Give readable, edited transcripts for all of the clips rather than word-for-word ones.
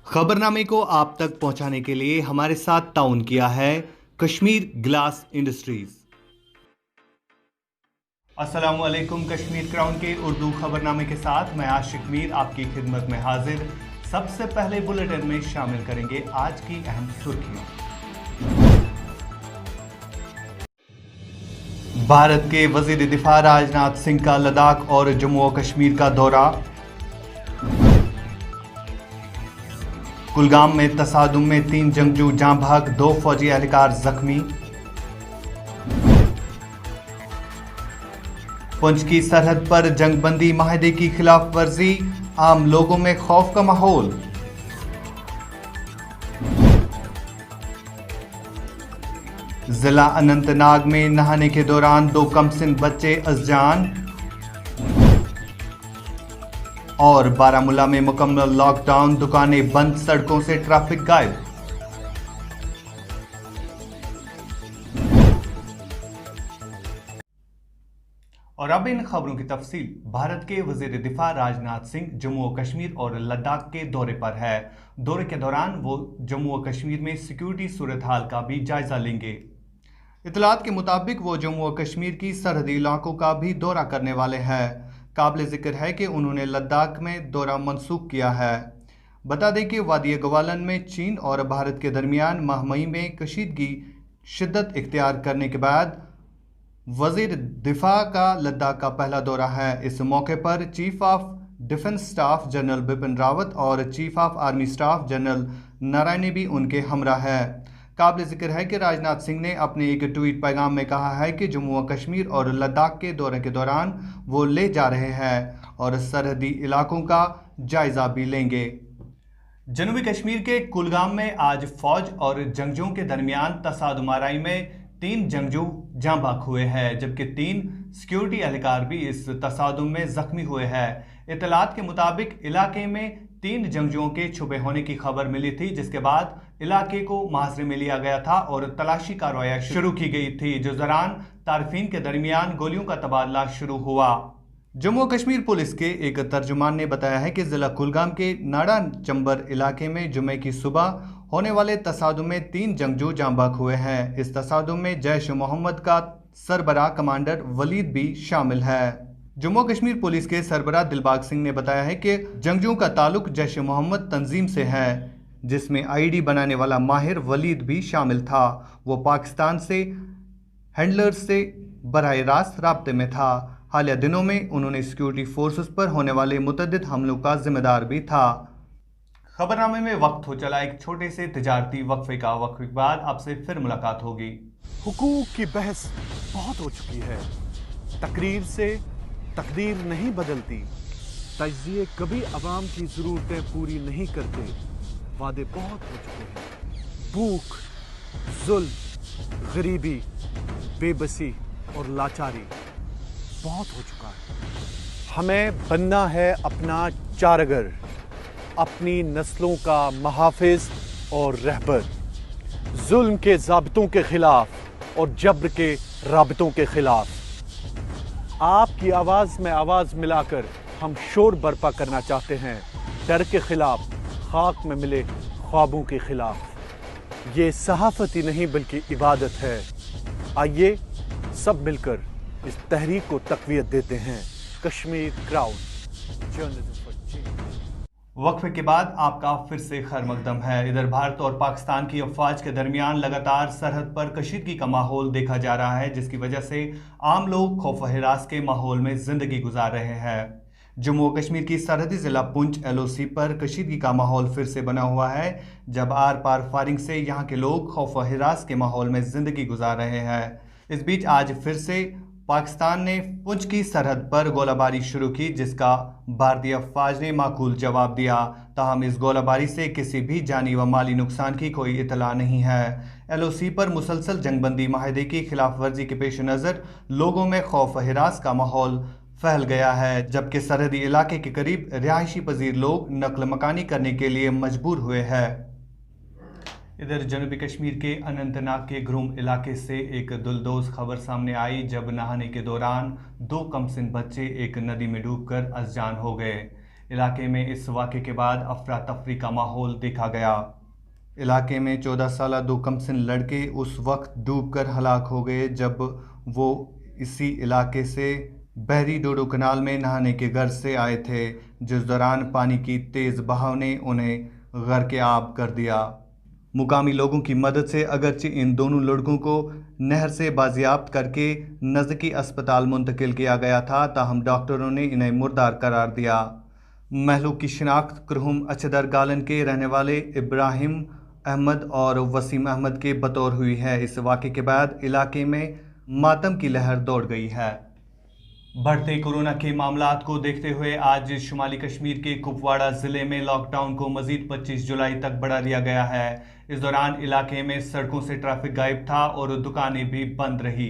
खबरनामे को आप तक पहुंचाने के लिए हमारे साथ ताउन किया है कश्मीर ग्लास इंडस्ट्रीज। अस्सलामुअलैकुम। कश्मीर क्राउन के उर्दू खबरनामे के साथ मैं आशिक मीर आपकी खिदमत में हाजिर। सबसे पहले बुलेटिन में शामिल करेंगे आज की अहम सुर्खियां। भारत के वजीर दिफा राजनाथ सिंह का लद्दाख और जम्मू और कश्मीर का दौरा। कुलगाम में तसादुम में 3 जंगजू जाँ भाग, 2 फौजी एहलकार जख्मी। पुंछ की सरहद पर जंगबंदी माहदे की खिलाफ वर्जी, आम लोगों में खौफ का माहौल। जिला अनंतनाग में नहाने के दौरान 2 कमसिन बच्चे अज़जान। और बारामूला में मुकम्मल लॉकडाउन, दुकानें बंद, सड़कों से ट्रैफिक गायब। और अब इन खबरों की तफसील। भारत के वजीर दिफा राजनाथ सिंह जम्मू और कश्मीर और लद्दाख के दौरे पर है। दौरे के दौरान वो जम्मू और कश्मीर में सिक्योरिटी सूरत हाल का भी जायजा लेंगे। इतलात के मुताबिक वो जम्मू और कश्मीर की सरहदी इलाकों का भी दौरा करने वाले हैं। काबिल जिक्र है कि उन्होंने लद्दाख में दौरा मनसूख किया है। बता दें कि वादी गवालन में चीन और भारत के दरमियान माह मई में कशीदगी शिद्दत इख्तियार करने के बाद वजीर दिफा का लद्दाख का पहला दौरा है। इस मौके पर chief of defence staff general Bipin Rawat और chief of army staff general Narayan भी उनके हमरा है। काबिल जिक्र है कि राजनाथ सिंह ने अपने एक ट्वीट पैगाम में कहा है कि जम्मू और कश्मीर और लद्दाख के दौरे के दौरान वो ले जा रहे हैं और सरहदी इलाकों का जायजा भी लेंगे। जनूबी कश्मीर के कुलगाम में आज फौज और जंगजुओं के दरमियान तसादुमाराई में 3 जंगजू जाँ बाक हुए हैं, जबकि 3 सिक्योरिटी एहलकार भी इस तसादुम में जख्मी हुए हैं। इतलात के मुताबिक इलाके में 3 जंगजुओं के छुपे होने की खबर मिली थी, जिसके बाद इलाके को मुहासरे में लिया गया था और तलाशी कार्रवाई शुरू की गई थी, जिस दौरान तारफीन के दरमियान गोलियों का तबादला शुरू हुआ। जम्मू कश्मीर पुलिस के एक तर्जुमान ने बताया है कि जिला कुलगाम के नाड़ा चंबर इलाके में जुमे की सुबह होने वाले तसादुम में 3 जंगजू जाँ बाक हुए हैं। इस तसादुम में जैश मोहम्मद का सरबराह कमांडर वलीद भी शामिल है। जम्मू कश्मीर पुलिस के सरबराह दिलबाग सिंह ने बताया है कि जंगजुओं का ताल्लुक जैश मोहम्मद तंजीम से है, जिसमें आईडी बनाने वाला माहिर वलीद भी शामिल था। वो पाकिस्तान से हैंडलर्स से बराह रास्त राब्ते में था। हालिया दिनों में उन्होंने सिक्योरिटी फोर्सेस पर होने वाले मुतअद्दिद हमलों का जिम्मेदार भी था। खबरनामे में वक्त हो चला एक छोटे से तिजारती वक्फे का। वक्फे के बाद आपसे फिर मुलाकात होगी। हुकूक की बहस बहुत हो चुकी है। तकरीर से तकदीर नहीं बदलती। तज्जिए कभी अवाम की ज़रूरतें पूरी नहीं करते। वादे बहुत हो चुके हैं। भूख, जुल्म, गरीबी, बेबसी और लाचारी बहुत हो चुका है। हमें बनना है अपना चारगर, अपनी नस्लों का महाफिज और रहबर, जुल्म के ज़ाबितों के खिलाफ और जब्र के राबितों के खिलाफ। आपकी आवाज़ में आवाज़ मिलाकर हम शोर बर्पा करना चाहते हैं, डर के खिलाफ, खाक में मिले ख्वाबों के खिलाफ। ये सहाफ़त ही नहीं बल्कि इबादत है। आइए सब मिलकर इस तहरीक को तक़वियत देते हैं। Kashmir crown, journalism for change. वक्फे के बाद आपका फिर से खैर मकदम है। इधर भारत और पाकिस्तान की अफवाज के दरमियान लगातार सरहद पर कशीदगी का माहौल देखा जा रहा है, जिसकी वजह से आम लोग खौफ हिरास के माहौल में जिंदगी गुजार रहे हैं। जम्मू और कश्मीर की सरहदी जिला पुंछ LOC पर कशीदगी का माहौल फिर से बना हुआ है, जब आर पार फायरिंग से यहाँ के लोग खौफ हिरास के माहौल में जिंदगी गुजार रहे हैं। इस बीच आज फिर से पाकिस्तान ने पुंछ की सरहद पर गोलाबारी शुरू की, जिसका भारतीय अफवाज ने माकूल जवाब दिया। ताहम इस गोलाबारी से किसी भी जानी व माली नुकसान की कोई इतला नहीं है। LOC पर मुसलसल जंगबंदी माहदे की खिलाफ वर्जी के पेश नज़र लोगों में खौफ हिरास का माहौल फैल गया है, जबकि सरहदी इलाके के करीब रिहायशी पजीर लोग नकल मकानी करने के लिए मजबूर हुए हैं। इधर जनूबी कश्मीर के अनंतनाग के घरूम इलाके से एक दुलदोज खबर सामने आई, जब नहाने के दौरान 2 कमसिन बच्चे एक नदी में डूबकर अज़जान हो गए। इलाके में इस वाक़े के बाद अफरा तफरी का माहौल देखा गया। इलाके में 14 साल दो कमसिन लड़के उस वक्त डूबकर हलाक हो गए जब वो इसी इलाके से बहरी डोडो कनाल में नहाने के घर से आए थे, जिस दौरान पानी की तेज़ बहाव ने उन्हें गर्क आब कर दिया। मुकामी लोगों की मदद से अगरचे इन दोनों लड़कों को नहर से बाजियाब्त करके नज़दीकी अस्पताल मुंतकिल किया गया था, ताहम डॉक्टरों ने इन्हें मुर्दार करार दिया। महलूक की शिनाख्त कुरहुम अचदर गालन के रहने वाले इब्राहिम अहमद और वसीम अहमद के बतौर हुई है। इस वाक़े के बाद इलाके में मातम की लहर दौड़ गई है। बढ़ते कोरोना के मामलात को देखते हुए आज शुमाली कश्मीर के कुपवाड़ा ज़िले में लॉकडाउन को मज़ीद 25 जुलाई तक बढ़ा दिया गया है। इस दौरान इलाके में सड़कों से ट्रैफिक गायब था और दुकानें भी बंद रही।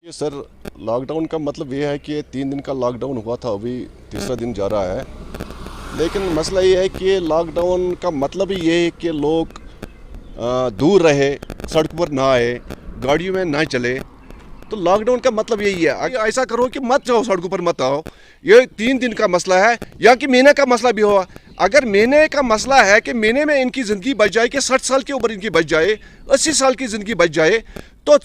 ये सर लॉकडाउन का मतलब ये है कि 3 दिन का लॉकडाउन हुआ था, अभी तीसरा दिन जा रहा है। लेकिन मसला ये है कि लॉकडाउन का मतलब ही ये है कि लोग दूर रहे, सड़क पर ना आए, गाड़ियों में ना चले। तो लॉकडाउन का मतलब यही है। अगर ऐसा करो कि मत जाओ, सड़कों पर मत आओ। ये 3 दिन का मसला है या कि महीने का मसला भी हुआ। अगर महीने का मसला है कि महीने में इनकी ज़िंदगी बच जाए, कि 60 साल की उम्र इनकी बच जाए, 80 साल की ज़िंदगी बच जाए, तो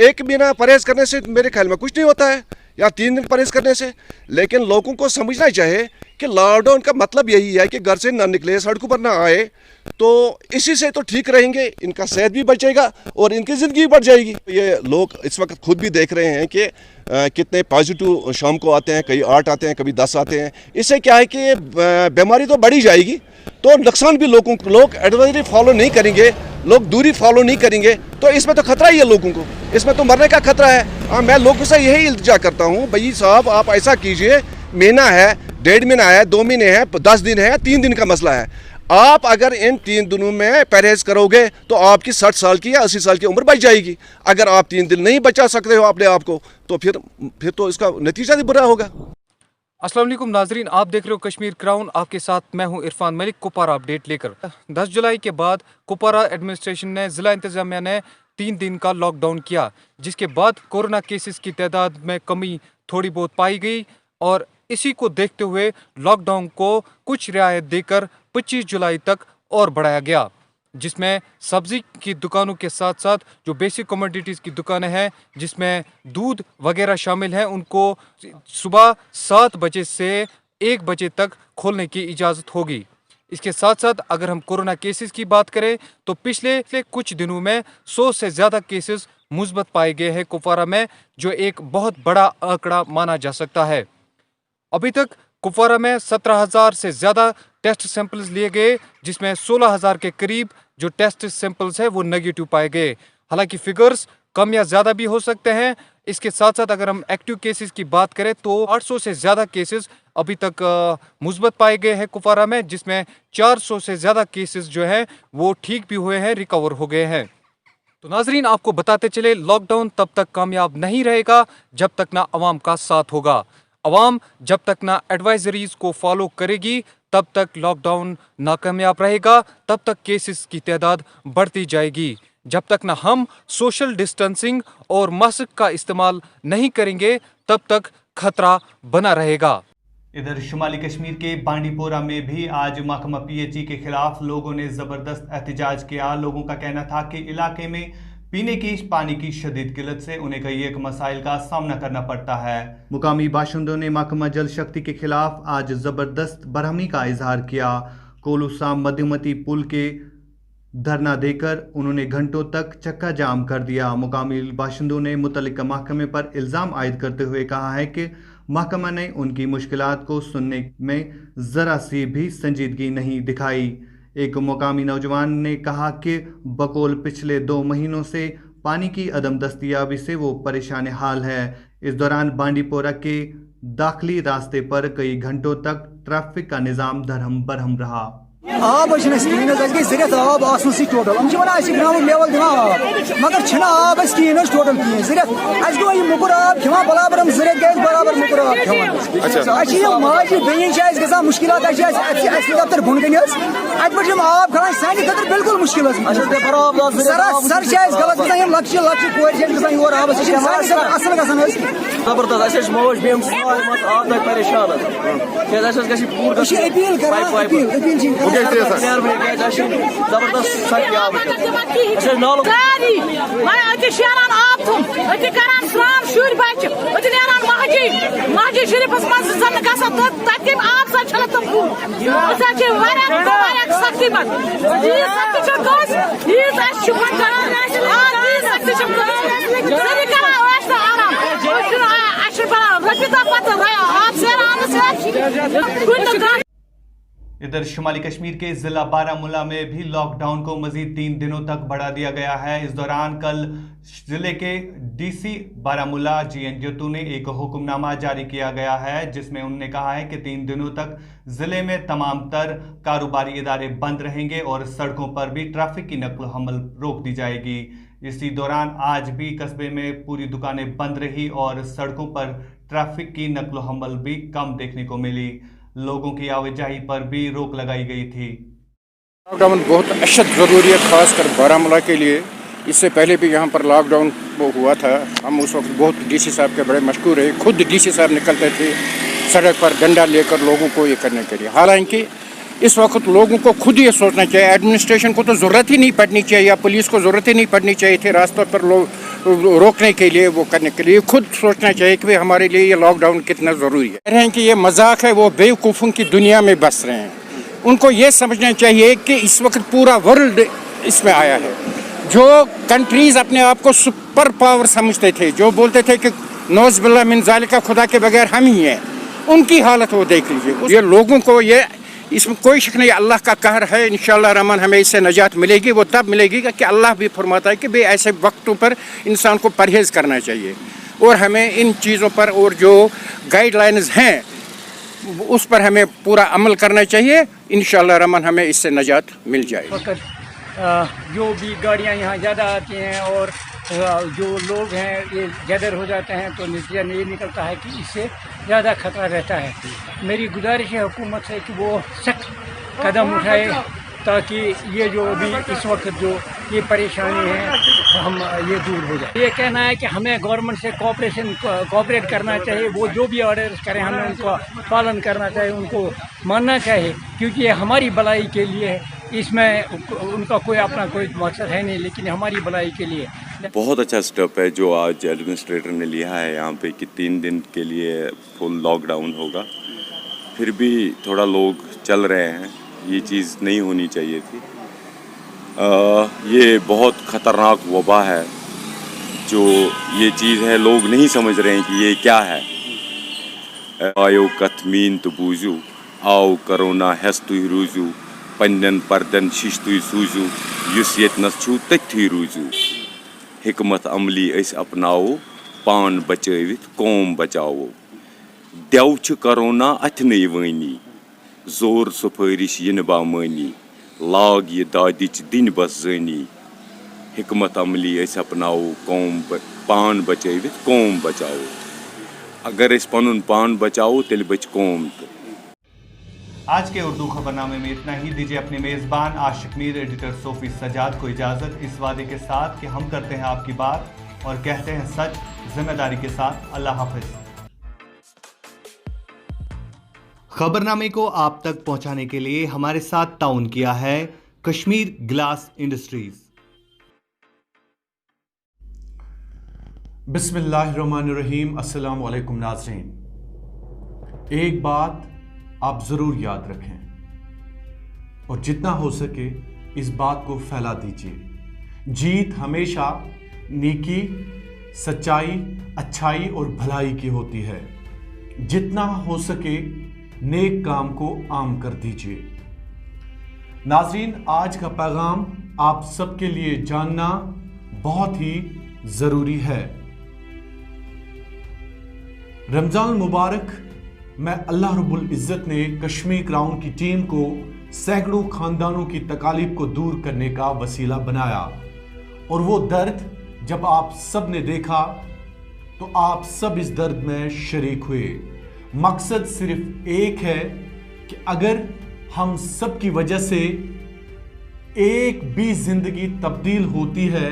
1 महीना परहेज़ करने से मेरे ख्याल में कुछ नहीं होता है, या 3 दिन परहेज़ करने से। लेकिन लोगों को समझना चाहिए कि लॉकडाउन का मतलब यही है कि घर से ना निकले, सड़कों पर ना आए, तो इसी से तो ठीक रहेंगे, इनका सेहत भी बचेगा और इनकी ज़िंदगी बढ़ जाएगी। ये लोग इस वक्त खुद भी देख रहे हैं कि कितने पॉजिटिव शाम को आते हैं, कभी 8 आते हैं, कभी 10 आते हैं। इससे क्या है कि बीमारी तो बढ़ी जाएगी, तो नुकसान भी लोग एडवाइजरी फॉलो नहीं करेंगे, लोग दूरी फॉलो नहीं करेंगे, तो इसमें तो खतरा ही है लोगों को, इसमें तो मरने का खतरा है। हाँ, मैं लोगों से यही इल्तिजा करता हूँ, भाई साहब आप ऐसा कीजिए, महीना है, 1.5 महीना है, 2 महीने हैं, 10 दिन है, 3 दिन का मसला है। आप अगर इन 3 दिनों में परहेज करोगे तो आपकी 60 साल की या 80 साल की उम्र बच जाएगी। अगर आप 3 दिन नहीं बचा सकते हो अपने आप को, तो फिर तो इसका नतीजा भी बुरा होगा। अस्सलाम वालेकुम नाजरीन, आप देख रहे हो कश्मीर क्राउन। आपके साथ मैं हूं इरफान मलिक, कुपवारा अपडेट लेकर। 10 जुलाई के बाद कुपवारा एडमिनिस्ट्रेशन ने, ज़िला इंतजामिया ने 3 दिन का लॉकडाउन किया, जिसके बाद कोरोना केसेस की तादाद में कमी थोड़ी बहुत पाई गई और इसी को देखते हुए लॉकडाउन को कुछ रियायत देकर 25 जुलाई तक और बढ़ाया गया, जिसमें सब्जी की दुकानों के साथ साथ जो बेसिक कमोडिटीज़ की दुकानें हैं, जिसमें दूध वगैरह शामिल हैं, उनको सुबह 7 बजे से 1 बजे तक खोलने की इजाज़त होगी। इसके साथ साथ अगर हम कोरोना केसेस की बात करें तो पिछले कुछ दिनों में 100 से ज़्यादा केसेस मुस्बत पाए गए हैं कुपवारा में, जो एक बहुत बड़ा आंकड़ा माना जा सकता है। अभी तक कुपवारा में 17,000 से ज़्यादा टेस्ट सैंपल्स लिए गए, जिसमें 16,000 के करीब जो टेस्ट सैंपल्स हैं वो नेगेटिव पाए गए। हालांकि फिगर्स कम या ज़्यादा भी हो सकते हैं। इसके साथ साथ अगर हम एक्टिव केसेस की बात करें तो 800 से ज़्यादा केसेस अभी तक मुस्बत पाए गए हैं कुपवारा में, जिसमें 400 से ज़्यादा केसेस जो हैं वो ठीक भी हुए हैं, रिकवर हो गए हैं। तो नाजरीन, आपको बताते चले, लॉकडाउन तब तक कामयाब नहीं रहेगा जब तक ना अवाम का साथ होगा। अवाम जब तक ना एडवाइजरीज को फॉलो करेगी तब तक लॉकडाउन नाकामयाब रहेगा, तब तक केसेस की तादाद बढ़ती जाएगी। जब तक ना हम सोशल डिस्टेंसिंग और मास्क का इस्तेमाल नहीं करेंगे तब तक खतरा बना रहेगा। इधर शुमाली कश्मीर के बांडीपोरा में भी आज महकमा पीएचई के खिलाफ लोगों ने ज़बरदस्त एहतजाज किया। लोगों का कहना था कि इलाके में पीने की पानी की शदीद किल्लत से उन्हें कई एक मसाइल का सामना करना पड़ता है। मुकामी बाशिंदों ने महकमा जल शक्ति के खिलाफ आज ज़बरदस्त बरहमी का इजहार किया। कोलूसा मध्यमती पुल के धरना देकर उन्होंने घंटों तक चक्का जाम कर दिया। मुकामी बाशिंदों ने मुतल्लिका महकमे पर इल्ज़ाम आयद करते हुए कहा है कि महकमा ने उनकी मुश्किलात को सुनने में ज़रा सी भी संजीदगी नहीं दिखाई। एक मुकामी नौजवान ने कहा कि बकौल पिछले 2 महीनों से पानी की अदम दस्तयाबी से वो परेशान हाल है। इस दौरान बांडीपोरा के दाखिली रास्ते पर कई घंटों तक ट्रैफिक का निज़ाम दरहम बरहम रहा। आब गई जरियत आब टोटल हम ग्राउंड लेवल दिवान आब मगर आब कहें टोटल कहें जरियत गो मुकुर आब खेवान बराबर हम जरियत गए बराबर मुकुर आब खेवान माजी बेन गा मुश्किल दफ्तर बुन कन अत आब खा सानि खतर बिल्कुल मुश्किल सर गलत ग लक्ष्य कोर आबस असल ग زبردست اس موج بیم سارے آب تک پریشان پور اپیل کران اپیل زبردست سختی آب نالو شیران آب تم کران سران شر بچہ نیران مسجد شریفس مز زن گھان تم آب سات چلان تم سختی ادھر شمالی کشمیر کے ضلع بارامولہ میں بھی لاک ڈاؤن کو مزید 3 دنوں تک بڑھا دیا گیا ہے. اس دوران کل ضلع کے ڈی سی بارامولہ جی این جتو نے ایک حکم نامہ جاری کیا گیا ہے جس میں انہوں نے کہا ہے کہ 3 دنوں تک ضلع میں تمام تر کاروباری ادارے بند رہیں گے اور سڑکوں پر بھی ٹریفک کی نقل و حمل روک دی جائے گی. اسی دوران آج بھی قصبے میں پوری دکانیں بند رہی اور سڑکوں پر ٹریفک کی نقل و حمل بھی کم دیکھنے کو ملی. لوگوں کی آواجاہی پر بھی روک لگائی گئی تھی. لاک ڈاؤن بہت اشد ضروری ہے خاص کر بارامولہ کے لیے. اس سے پہلے بھی یہاں پر لاک ڈاؤن ہوا تھا. ہم اس وقت بہت ڈی سی صاحب کے بڑے مشکور ہیں. خود ڈی سی صاحب نکلتے تھے سڑک پر ڈنڈا لے کر لوگوں کو یہ کرنے کے لیے. حالانکہ اس وقت لوگوں کو خود یہ سوچنا چاہیے. ایڈمنسٹریشن کو تو ضرورت ہی نہیں پڑنی چاہیے یا پولیس کو ضرورت ہی نہیں پڑنی چاہیے تھی راستوں پر روکنے کے لیے وہ کرنے کے لیے. خود سوچنا چاہیے کہ ہمارے لیے یہ لاک ڈاؤن کتنا ضروری ہے. کہہ رہے ہیں کہ یہ مذاق ہے, وہ بیوقوفوں کی دنیا میں بس رہے ہیں. ان کو یہ سمجھنا چاہیے کہ اس وقت پورا ورلڈ اس میں آیا ہے. جو کنٹریز اپنے آپ کو سپر پاور سمجھتے تھے, جو بولتے تھے کہ نوز باللہ من ذالک خدا کے بغیر ہم ہی ہیں, ان کی حالت وہ دیکھ لیجیے. یہ لوگوں کو یہ اس میں کوئی شک نہیں, اللہ کا قہر ہے. انشاءاللہ رحمان ہمیں اس سے نجات ملے گی. وہ تب ملے گی کہ اللہ بھی فرماتا ہے کہ بھئی ایسے وقتوں پر انسان کو پرہیز کرنا چاہیے اور ہمیں ان چیزوں پر اور جو گائیڈ لائنز ہیں اس پر ہمیں پورا عمل کرنا چاہیے. انشاءاللہ رحمان ہمیں اس سے نجات مل جائے گی. جو بھی گاڑیاں یہاں زیادہ آتی ہیں اور جو لوگ ہیں یہ گیدر ہو جاتے ہیں تو نتیجہ یہ نکلتا ہے کہ اس سے زیادہ خطرہ رہتا ہے. میری گزارش ہے حکومت سے کہ وہ سخت قدم اٹھائے تاکہ یہ جو ابھی اس وقت جو یہ پریشانی ہے ہم یہ دور ہو جائے. یہ کہنا ہے کہ ہمیں گورنمنٹ سے کوآپریٹ کرنا چاہیے. وہ جو بھی آرڈرز کریں ہمیں ان کا پالن کرنا چاہیے, ان کو ماننا چاہیے کیونکہ یہ ہماری بھلائی کے لیے ہے. اس میں ان کا کوئی اپنا کوئی مقصد ہے نہیں لیکن ہماری بھلائی کے لیے. بہت اچھا سٹیپ ہے جو آج ایڈمنسٹریٹر نے لیا ہے یہاں پہ کہ 3 دن کے لیے فل لاک ڈاؤن ہوگا. پھر بھی تھوڑا لوگ چل رہے ہیں, یہ چیز نہیں ہونی چاہیے تھی. یہ بہت خطرناک وبا ہے جو یہ چیز ہے, لوگ نہیں سمجھ رہے ہیں کہ یہ کیا ہے. آیو کتمین تو بوزو آو کرونا ہس تھی روزو پنن پردن شش تھی سوزو یس یتنس چھو تتھی روزو. حکمت عملی اس اپناو پان بچٲوِتھ قوم بچاوو. دیو چھ کرونا اتھنٕے وٲنی زور سفٲرِش یِنہٕ بامٲنی لاگ یہ دادِچ دِنہِ بس زٲنی. حکمت عملی اس اپناو قوم پان بچٲوِتھ قوم بچاوو. اگر اس پنن پان بچاوو تیٚلہِ بچ قوم تہِ. آج کے اردو خبر نامے میں اتنا ہی. دیجیے اپنے میزبان عاشق میر ایڈیٹر صوفی سجاد کو اجازت, اس وعدے کے ساتھ کہ ہم کرتے ہیں آپ کی بات اور کہتے ہیں سچ ذمہ داری کے ساتھ. اللہ حافظ. خبر نامے کو آپ تک پہنچانے کے لیے ہمارے ساتھ تعاون کیا ہے کشمیر گلاس انڈسٹریز. بسم اللہ الرحمن الرحیم. السلام علیکم ناظرین. ایک بات آپ ضرور یاد رکھیں اور جتنا ہو سکے اس بات کو پھیلا دیجیے. جیت ہمیشہ نیکی, سچائی, اچھائی اور بھلائی کی ہوتی ہے. جتنا ہو سکے نیک کام کو عام کر دیجیے. ناظرین, آج کا پیغام آپ سب کے لیے جاننا بہت ہی ضروری ہے. رمضان المبارک میں اللہ رب العزت نے کشمیر کراؤن کی ٹیم کو سینکڑوں خاندانوں کی تکالیف کو دور کرنے کا وسیلہ بنایا, اور وہ درد جب آپ سب نے دیکھا تو آپ سب اس درد میں شریک ہوئے. مقصد صرف ایک ہے کہ اگر ہم سب کی وجہ سے ایک بھی زندگی تبدیل ہوتی ہے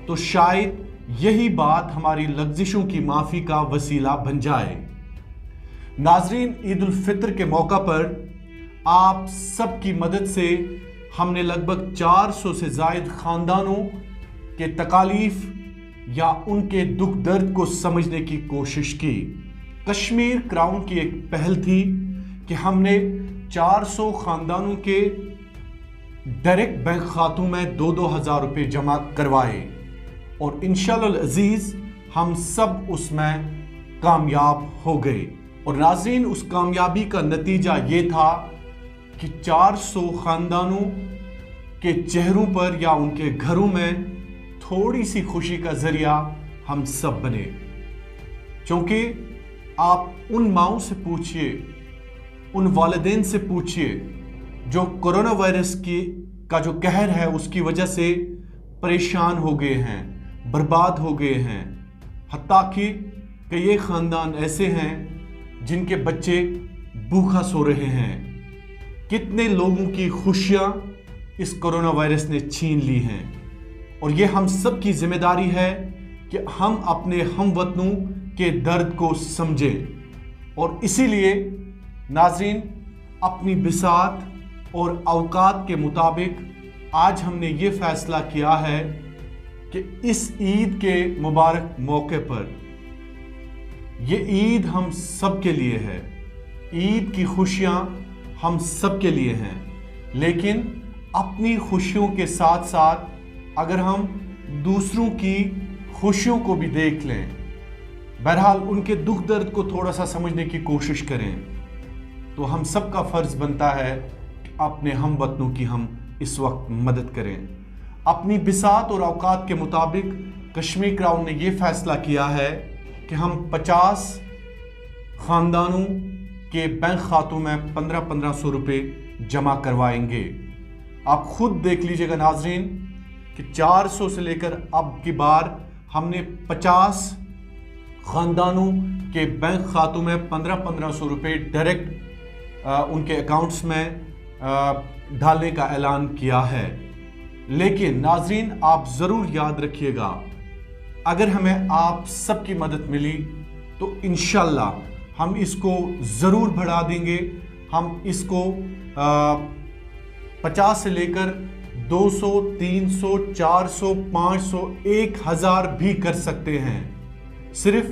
تو شاید यही बात हमारी लग्जिशों की माफ़ी का वसीला बन जाए। नाजरीन, ईद उल फित्र के मौका पर आप सब की मदद से हमने लगभग 400 से ज़ायद ख़ानदानों के तकालीफ या उनके दुख दर्द को समझने की कोशिश की। कश्मीर क्राउन की एक पहल थी कि हमने 400 ख़ानदानों के डायरेक्ट बैंक खातों में 2-2 हज़ार रुपये जमा करवाए और इंशाअल्लाह अजीज़ हम सब उसमें कामयाब हो गए। और नाज़रीन, उस कामयाबी का नतीजा ये था कि 400 ख़ानदानों के चेहरों पर या उनके घरों में थोड़ी सी खुशी का ज़रिया हम सब बने। क्योंकि आप उन माओं से पूछिए, उन वालिदैन से पूछिए जो कोरोना वायरस का जो कहर है उसकी वजह से परेशान हो गए हैं, बर्बाद हो गए हैं। हत्ता कि ये ख़ानदान ऐसे हैं जिनके बच्चे भूखा सो रहे हैं। कितने लोगों की खुशियां इस कोरोना वायरस ने छीन ली हैं। और ये हम सब की जिम्मेदारी है कि हम अपने हमवतनों के दर्द को समझें। और इसीलिए नाज़रीन, अपनी बिसात और औकात के मुताबिक आज हमने ये फ़ैसला किया है कि इस ईद के मुबारक मौके पर, ये ईद हम सब के लिए है, ईद की खुशियाँ हम सब के लिए हैं। लेकिन अपनी खुशियों के साथ साथ अगर हम दूसरों की खुशियों को भी देख लें, बहरहाल उनके दुख दर्द को थोड़ा सा समझने की कोशिश करें, तो हम सब का फ़र्ज़ बनता है कि अपने हमवतनों की हम इस वक्त मदद करें। अपनी बिसात और औकात के मुताबिक कश्मीर क्राउन ने ये फ़ैसला किया है कि हम 50 ख़ानदानों के बैंक खातों में 1500 रुपये जमा करवाएंगे। आप खुद देख लीजिएगा नाजरीन कि 400 से लेकर अब की बार हमने 50 ख़ानदानों के बैंक खातों में 1500 रुपये डायरेक्ट उनके अकाउंट्स में डालने का ऐलान किया है। लेकिन नाजरीन, आप ज़रूर याद रखिएगा, अगर हमें आप सबकी मदद मिली तो इंशाल्लाह हम इसको ज़रूर बढ़ा देंगे। हम इसको 50 से लेकर 200, 300, 400, 500, 1000 भी कर सकते हैं। सिर्फ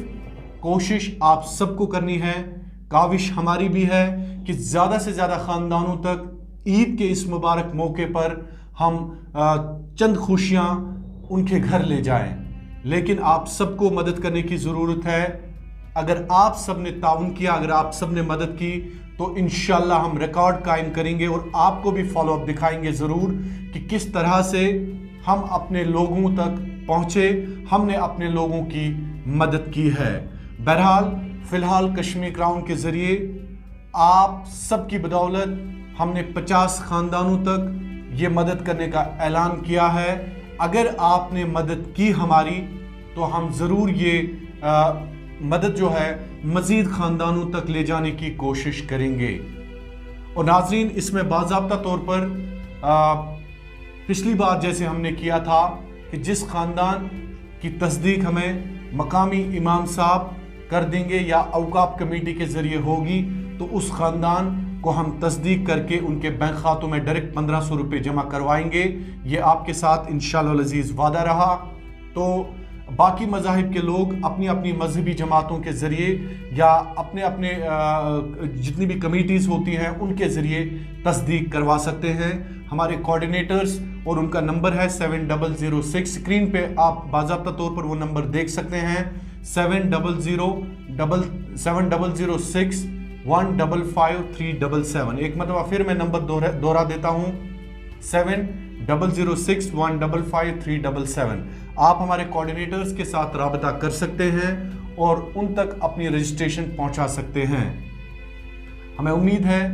कोशिश आप सबको करनी है, काविश हमारी भी है कि ज़्यादा से ज़्यादा ख़ानदानों तक ईद के इस मुबारक मौके पर हम चंद खुशियाँ उनके घर ले जाएं। लेकिन आप सबको मदद करने की ज़रूरत है। अगर आप सब ने ताउन किया, अगर आप सब ने मदद की, तो इंशाल्लाह हम रिकॉर्ड कायम करेंगे और आपको भी फॉलो अप दिखाएंगे ज़रूर कि किस तरह से हम अपने लोगों तक पहुँचे, हमने अपने लोगों की मदद की है। बहरहाल फ़िलहाल कश्मीर क्राउन के ज़रिए आप सब की बदौलत हमने 50 ख़ानदानों तक ये मदद करने का ऐलान किया है। अगर आपने मदद की हमारी, तो हम ज़रूर ये मदद जो है मज़ीद ख़ानदानों तक ले जाने की कोशिश करेंगे। और नाज़रीन, इसमें बाज़ाब्ता तौर पर पिछली बार जैसे हमने किया था कि जिस ख़ानदान की तस्दीक हमें मकामी इमाम साहब कर देंगे या औकाफ कमेटी के ज़रिए होगी, तो उस ख़ानदान को हम तस्दीक करके उनके बैंक खातों में डायरेक्ट 1500 रुपये जमा करवाएंगे। ये आपके साथ इंशाअल्लाह अज़ीज़ वादा रहा। तो बाकी मज़ाहिब के लोग अपनी अपनी मजहबी जमातों के ज़रिए या अपने अपने जितनी भी कमेटीज़ होती हैं उनके ज़रिए तस्दीक करवा सकते हैं। हमारे कोऑर्डिनेटर्स और उनका नंबर है 7006। स्क्रीन पे आप बाज़ाब्ता तौर पर वो नंबर देख सकते हैं, 7006155377। एक मतलब फिर मैं नंबर दोहरा देता हूँ, 7006155377। आप हमारे कोऑर्डिनेटर्स के साथ राबता कर सकते हैं और उन तक अपनी रजिस्ट्रेशन पहुंचा सकते हैं। हमें उम्मीद है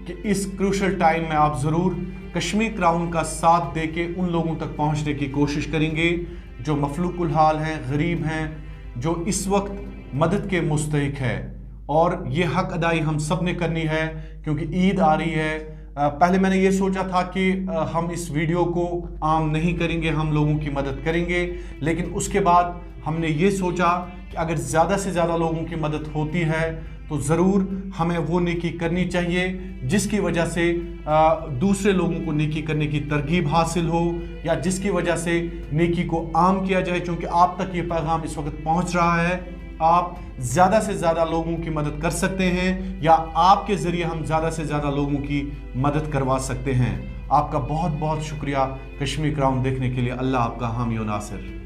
कि इस क्रूशल टाइम में आप ज़रूर कश्मीर क्राउन का साथ देके उन लोगों तक पहुंचने की कोशिश करेंगे जो मफलूकुल हाल हैं, गरीब हैं, जो इस वक्त मदद के मुस्तहिक है। और ये हक अदाई हम सब ने करनी है, क्योंकि ईद आ रही है, पहले मैंने ये सोचा था कि हम इस वीडियो को आम नहीं करेंगे, हम लोगों की मदद करेंगे, लेकिन उसके बाद हमने ये सोचा कि अगर ज़्यादा से ज़्यादा लोगों की मदद होती है तो ज़रूर हमें वो नेकी करनी चाहिए जिसकी वजह से दूसरे लोगों को नेकी करने की तरगीब हासिल हो, या जिसकी वजह से नेकी को आम किया जाए। क्योंकि आप तक ये पैगाम इस वक्त पहुंच रहा है, आप ज़्यादा से ज़्यादा लोगों की मदद कर सकते हैं, या आपके ज़रिए हम ज़्यादा से ज़्यादा लोगों की मदद करवा सकते हैं। आपका बहुत बहुत शुक्रिया कश्मीर क्राउन देखने के लिए। अल्लाह आपका हामी व नासिर।